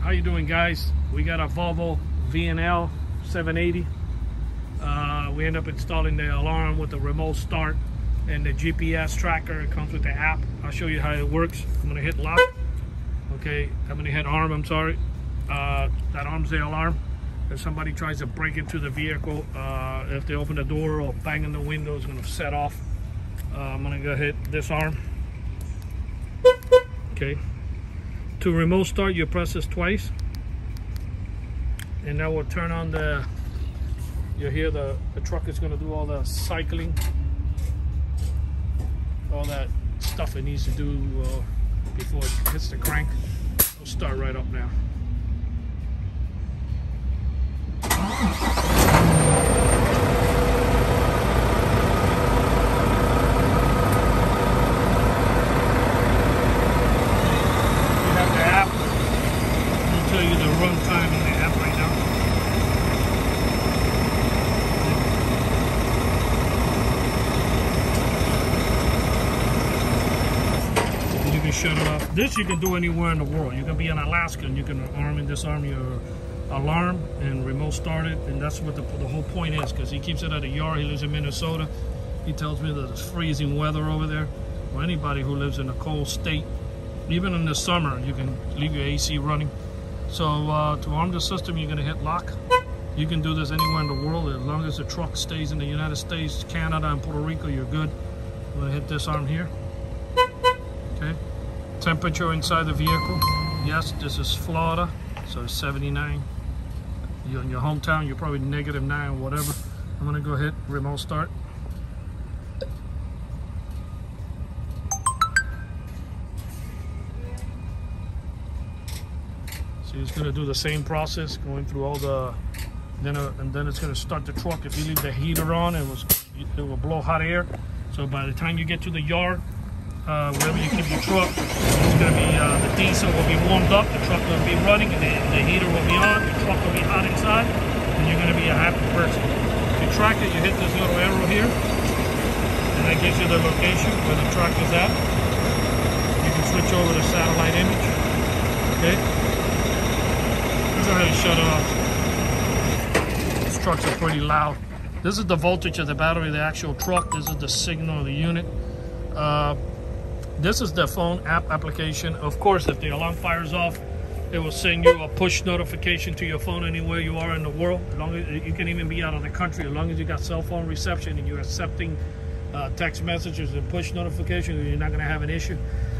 How you doing, guys? We got a Volvo VNL 780. We end up installing the alarm with the remote start and the GPS tracker. It comes with the app. I'll show you how it works. I'm gonna hit lock. Okay, I'm gonna hit arm, I'm sorry. That arm's the alarm. If somebody tries to break into the vehicle, if they open the door or bang in the window, it's gonna set off. I'm gonna go hit this arm. Okay. To remote start, you press this twice, and that will turn on the, you hear the truck is gonna do all the cycling, all that stuff it needs to do before it hits the crank. We'll start right up now. Time in the app right now. You can shut it off. This you can do anywhere in the world. You can be in Alaska and you can arm and disarm your alarm and remote start it, and that's what the whole point is, because he keeps it at a yard. He lives in Minnesota. He tells me that it's freezing weather over there. Or anybody who lives in a cold state, even in the summer, you can leave your AC running. So to arm the system, you're going to hit lock. You can do this anywhere in the world as long as the truck stays in the United States, Canada, and Puerto Rico. You're good. I'm going to hit this arm here. Okay. Temperature inside the vehicle. Yes, this is Florida, so it's 79. You're in your hometown, you're probably -9 or whatever. I'm going to go hit remote start. It's going to do the same process, going through all the, and then it's going to start the truck. If you leave the heater on, it will blow hot air. So by the time you get to the yard, wherever you keep your truck, it's going to be, the diesel will be warmed up, the truck will be running, and the heater will be on, your truck will be hot inside, and you're going to be a happy person. If you track it, you hit this little arrow here, and that gives you the location where the truck is at. You can switch over to satellite image. Okay. Go ahead and shut it off. These trucks are pretty loud. This is the voltage of the battery of the actual truck. This is the signal of the unit. This is the phone app application. Of course, if the alarm fires off, it will send you a push notification to your phone anywhere you are in the world. As long as you can even be out of the country, as long as you got cell phone reception and you're accepting text messages and push notifications, you're not going to have an issue.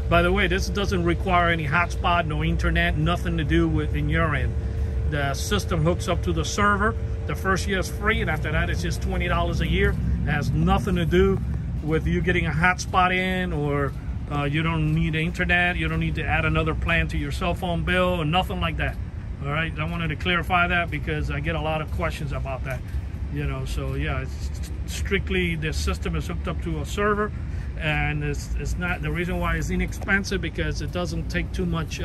By the way, this doesn't require any hotspot, no internet, nothing to do with in your end. The system hooks up to the server. The first year is free, and after that it's just $20 a year. It has nothing to do with you getting a hotspot in, or you don't need internet. You don't need to add another plan to your cell phone bill or nothing like that. All right, I wanted to clarify that because I get a lot of questions about that. You know, so yeah, it's strictly the system is hooked up to a server, and it's not, the reason why it's inexpensive because it doesn't take too much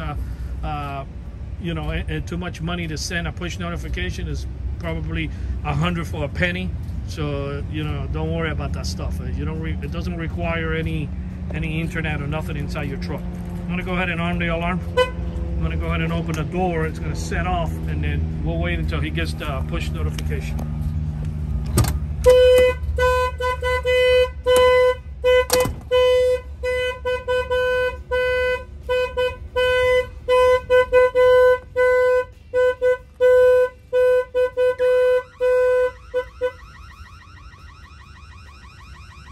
you know, too much money to send a push notification. Is probably 100 for a penny. So you know, don't worry about that stuff. You don't. It doesn't require any internet or nothing inside your truck. I'm gonna go ahead and arm the alarm. I'm gonna go ahead and open the door. It's gonna set off, and then we'll wait until he gets the push notification.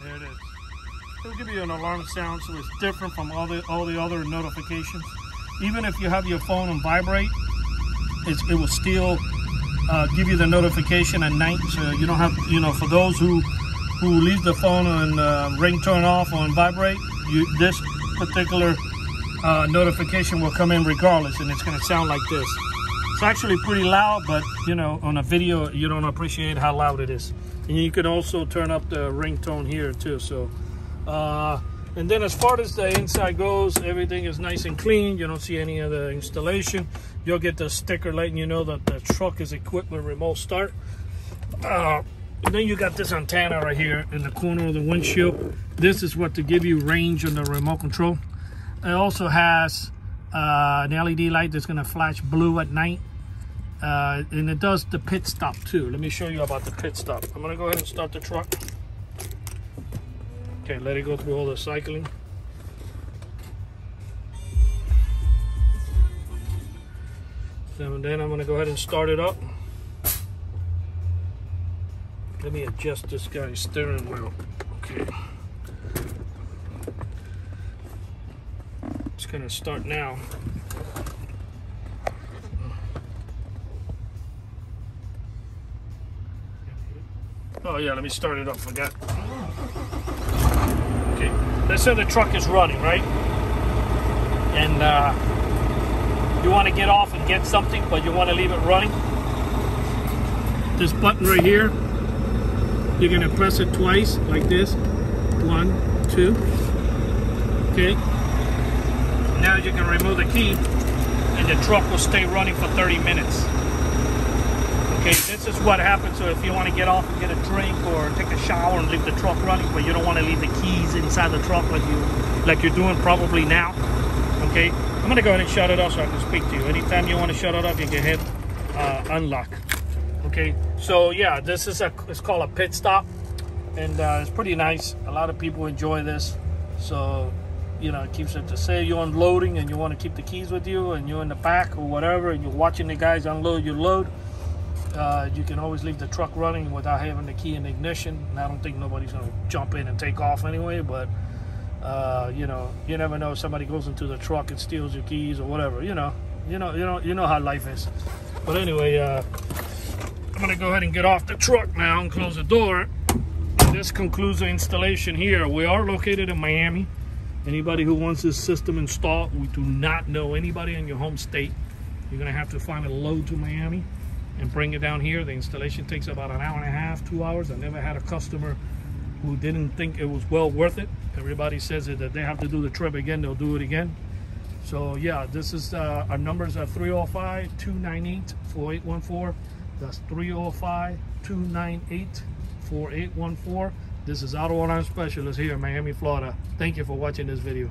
There it is. It'll give you an alarm sound, so it's different from all the other notifications. Even if you have your phone on vibrate, it will still give you the notification at night. So you don't have, you know, for those who leave the phone on ringtone off on vibrate, this particular notification will come in regardless, and it's going to sound like this. It's actually pretty loud, but you know, on a video you don't appreciate how loud it is. And you can also turn up the ringtone here too. So and then as far as the inside goes, everything is nice and clean. You don't see any of the installation. You'll get the sticker letting you know that the truck is equipped with remote start. And then you got this antenna right here in the corner of the windshield. This is what to give you range on the remote control. It also has an LED light that's gonna flash blue at night. And it does the pit stop too. Let me show you about the pit stop. I'm gonna go ahead and start the truck. Okay, let it go through all the cycling. And then I'm gonna go ahead and start it up. Let me adjust this guy's steering wheel. Okay. It's gonna start now. Oh yeah, let me start it up, forgot. Okay, let's say the truck is running, right? And you want to get off and get something, but you want to leave it running. This button right here, you're gonna press it twice, like this. 1, 2. Okay. Now you can remove the key, and the truck will stay running for 30 minutes. Okay, this is what happens. So if you want to get off and get a drink or take a shower and leave the truck running, but you don't want to leave the keys inside the truck like you're doing probably now. Okay, I'm gonna go ahead and shut it off so I can speak to you. Anytime you want to shut it off, you can hit unlock. Okay, so yeah, this is it's called a pit stop, and it's pretty nice. A lot of people enjoy this. So you know, it keeps it to say you're unloading and you want to keep the keys with you, and you're in the back or whatever, and you're watching the guys unload your load. You can always leave the truck running without having the key in the ignition. And I don't think nobody's gonna jump in and take off anyway, but you know, you never know. Somebody goes into the truck and steals your keys or whatever. You know how life is. But anyway, I'm gonna go ahead and get off the truck now and close the door. And this concludes the installation here. We are located in Miami. Anybody who wants this system installed, we do not know anybody in your home state. You're gonna have to find a load to Miami and bring it down here. The installation takes about an hour and a half, 2 hours. I never had a customer who didn't think it was well worth it. Everybody says that they have to do the trip again, they'll do it again. So yeah, this is our numbers are 305-298-4814. That's 305-298-4814. This is Auto Alarm Specialist here in Miami, Florida. Thank you for watching this video.